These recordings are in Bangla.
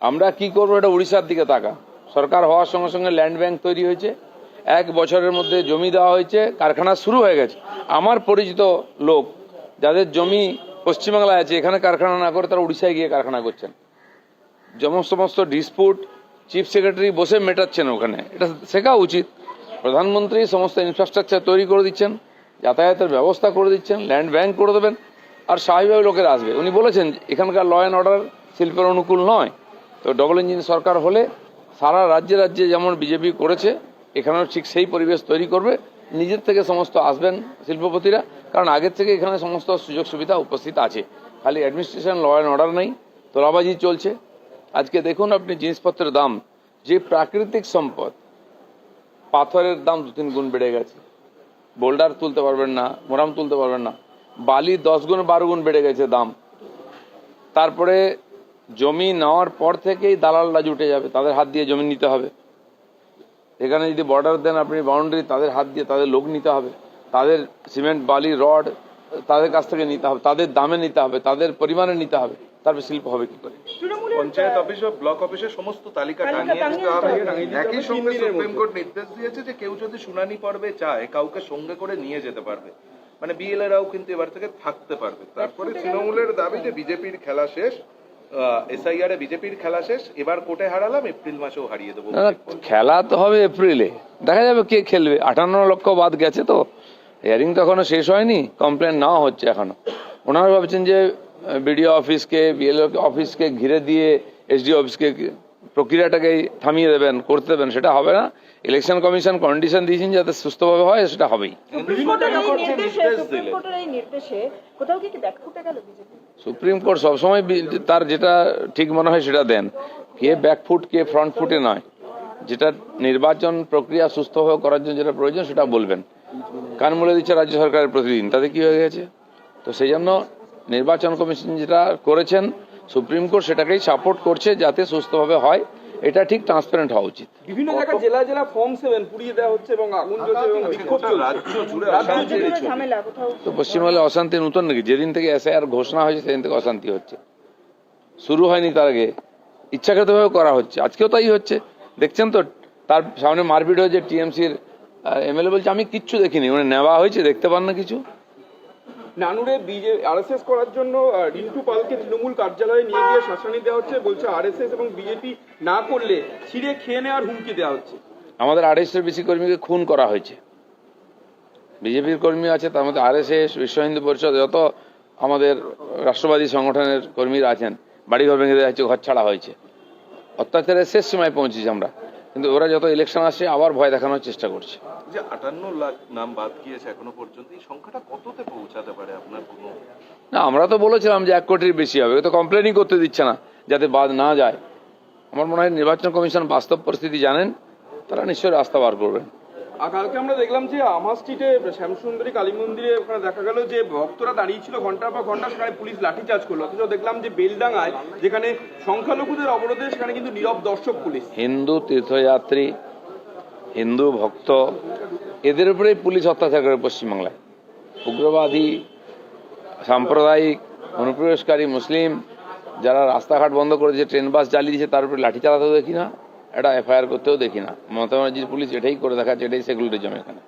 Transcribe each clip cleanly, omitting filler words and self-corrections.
আমরা কি করবো এটা উড়িষ্যার দিকে তাকা। সরকার হওয়ার সঙ্গে সঙ্গে ল্যান্ড ব্যাংক তৈরি হয়েছে, 1 বছরের মধ্যে জমি দেওয়া হয়েছে, কারখানা শুরু হয়ে গেছে। আমার পরিচিত লোক যাদের জমি পশ্চিমবাংলায় আছে, এখানে কারখানা না করে তারা উড়িষ্যায় গিয়ে কারখানা করছেন। সমস্ত ডিসপুট চিফ সেক্রেটারি বসে মেটাচ্ছেন ওখানে, এটা শেখা উচিত। প্রধানমন্ত্রী সমস্ত ইনফ্রাস্ট্রাকচার তৈরি করে দিচ্ছেন, যাতায়াতের ব্যবস্থা করে দিচ্ছেন, ল্যান্ড ব্যাংক করে দেবেন, আর স্বাভাবিকভাবে লোকেরা আসবে। উনি বলেছেন এখানকার ল অ্যান্ড অর্ডার শিল্পের অনুকূল নয়, তো ডবল ইঞ্জিন সরকার হলে সারা রাজ্যে রাজ্যে যেমন বিজেপি করেছে এখানেও ঠিক সেই পরিবেশ তৈরি করবে। নিজের থেকে সমস্ত আসবেন শিল্পপতিরা, কারণ আগের থেকে এখানে সমস্ত সুযোগ সুবিধা উপস্থিত আছে। খালি অ্যাডমিনিস্ট্রেশন, ল অ্যান্ড অর্ডার নেই, তোলাবাজি চলছে। আজকে দেখুন আপনি জিনিসপত্রের দাম, যে প্রাকৃতিক সম্পদ, পাথরের দাম 2-3 গুণ বেড়ে গেছে। বোল্ডার তুলতে পারবেন না, মোরাম তুলতে পারবেন না, বালি 10 গুণ 12 গুণ বেড়ে গেছে দাম। তারপরে জমি নেওয়ার পর থেকেই দালালরা জুটে যাবে, তাদের হাত দিয়ে জমি নিতে হবে। এখানে যদি বর্ডার দেন আপনি, বাউন্ডারি, তাদের হাত দিয়ে তাদের লোক নিতে হবে, তাদের সিমেন্ট বালি রড তাদের কাছ থেকে নিতে হবে, তাদের দামে নিতে হবে, তাদের পরিমাণে নিতে হবে, তারপর শিল্প হবে কি করে? পঞ্চায়েত অফিস ও ব্লক অফিসে সমস্ত তালিকা টাঙিয়ে দিতে হবে। একই সঙ্গে সুপ্রিম কোর্ট নির্দেশ দিয়েছে যে কেউ যদি শুনানি পর্বে চায় কাউকে সঙ্গে করে নিয়ে যেতে পারবে, মানে বিএলএরাও কিন্তু এবার থেকে থাকতে পারবে। তারপরে তৃণমূলের দাবি যে বিজেপির খেলা শেষ, এসআইআর এ বিজেপির খেলা শেষ, এবার কোর্টে হারালাম, এপ্রিল মাসেও হারিয়ে দেবো। খেলা তো হবে এপ্রিলে, দেখা যাবে কে খেলবে। 58 লক্ষ বাদ গেছে, তো হিয়ারিং তো এখনো শেষ হয়নি, কমপ্লেন নেওয়া হচ্ছে এখনো। ওনারা ভাবছেন যে বিডিও অফিসকে, বিএলও অফিসকে ঘিরে দিয়ে এসডিও অফিসকে প্রক্রিয়াটাকে থামিয়ে দেবেন, করতে দেবেন, সেটা হবে না। ইলেকশন কমিশন কন্ডিশন দিয়েছেন যাতে সুস্থভাবে হয়, সেটা হবেই। সুপ্রিম কোর্ট সবসময় তার যেটা ঠিক মনে হয় সেটা দেন, কে ব্যাকফুট কে ফ্রন্ট ফুটে নয়। যেটা নির্বাচন প্রক্রিয়া সুস্থভাবে করার জন্য যেটা প্রয়োজন সেটা বলবেন। কান মুলে দিচ্ছে রাজ্য সরকারের প্রতিদিন, তাতে কি হয়ে গেছে? তো সেই জন্য নির্বাচন কমিশন যেটা করেছেন, সুপ্রিম কোর্ট সেটাকেই সাপোর্ট করছে যাতে সুস্থভাবে হয়। এটা ঠিক ট্রান্সপারেন্ট হওয়া উচিত। বিভিন্ন জায়গায় জেলা জেলা ফর্ম 7 পুড়িয়ে দেওয়া হচ্ছে এবং আগুন জ্বলছে এবং বিক্ষোভ চলছে। তো পশ্চিমবঙ্গে অশান্তি নতুন নাকি? যেদিন থেকে এসআইআর ঘোষণা হয়েছে সেদিন থেকে অশান্তি হচ্ছে, শুরু হয়নি তার আগে। ইচ্ছাকৃতভাবে করা হচ্ছে, আজকেও তাই হচ্ছে। দেখছেন তো, তার সামনে মারপিট হয়েছে, টিএমসির এমএলএ বলছে আমি কিচ্ছু দেখিনি, মানে নেওয়া হয়েছে, দেখতে পান না কিছু। নানুরে আরএসএস করার জন্য রিন্টু পালকে তৃণমূল কার্যালয়ে নিয়ে গিয়ে শাসানি দেওয়া হচ্ছে, বলছে আরএসএস এবং বিজেপি না করলে ছিঁড়ে খেয়ে নেওয়ার হুমকি দেওয়া হচ্ছে। আমাদের 250-এর বেশি কর্মীকে খুন করা হয়েছে। বিজেপির কর্মী আছে, তার মধ্যে আরএসএস, বিশ্ব হিন্দু পরিষদ, যত আমাদের রাষ্ট্রবাদী সংগঠনের কর্মীরা আছেন, বাড়িঘর ভেঙে দেওয়া হয়েছে, ঘর ছাড়া হয়েছে। অত্যাচারের শেষ সময় পৌঁছেছি আমরা, কিন্তু ওরা যত ইলেকশন আসছে আবার ভয় দেখানোর চেষ্টা করছে। যে 58 লাখ নাম বাদ গিয়েছে এখনো পর্যন্ত, এই সংখ্যাটা কততে পৌঁছাতে পারে আপনার কোনো? না, আমরা তো বলেছিলাম যে 1 কোটির বেশি হবে, তো কমপ্লেনই করতে দিচ্ছে না যাতে বাদ না যায়। আমার মনে হয় নির্বাচন কমিশন বাস্তব পরিস্থিতি জানেন, তারা নিশ্চয়ই রাস্তা বার করবেন। আর কালকে আমরা দেখলাম যে আমা স্ট্রিটে শ্যামসুন্দরী কালী মন্দিরে ওখানে দেখা গেল যে ভক্তরা দাঁড়িয়ে ছিল ঘন্টার পর ঘন্টা, সেখানে পুলিশ লাঠিচার্জ করলো। অথচ দেখলাম যে বেলডাঙ্গায় যেখানে সংখ্যালঘুদের অবরোধে, সেখানে কিন্তু নীরব দর্শক পুলিশ। হিন্দু তীর্থযাত্রী, হিন্দু ভক্ত, এদের উপরেই পুলিশ অত্যাচার করে পশ্চিমবাংলায়। উগ্রবাদী, সাম্প্রদায়িক, অনুপ্রবেশকারী মুসলিম যারা রাস্তাঘাট বন্ধ করেছে, ট্রেন বাস জ্বালিয়ে দিয়েছে, তার উপরে লাঠি চালাতেও দেখি না, এটা এফআইআর করতেও দেখি না। মমতা ব্যানার্জির পুলিশ এটাই করে দেখাচ্ছে, এটাই সেকুলারিজম এখানে।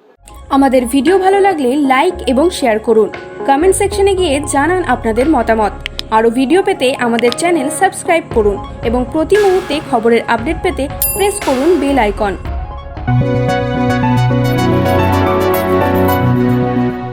আমাদের ভিডিও ভালো লাগলে লাইক এবং শেয়ার করুন। কমেন্ট সেকশনে গিয়ে জানান আপনাদের মতামত। আরও ভিডিও পেতে আমাদের চ্যানেল সাবস্ক্রাইব করুন এবং প্রতি মুহূর্তে খবরের আপডেট পেতে প্রেস করুন বেল আইকন।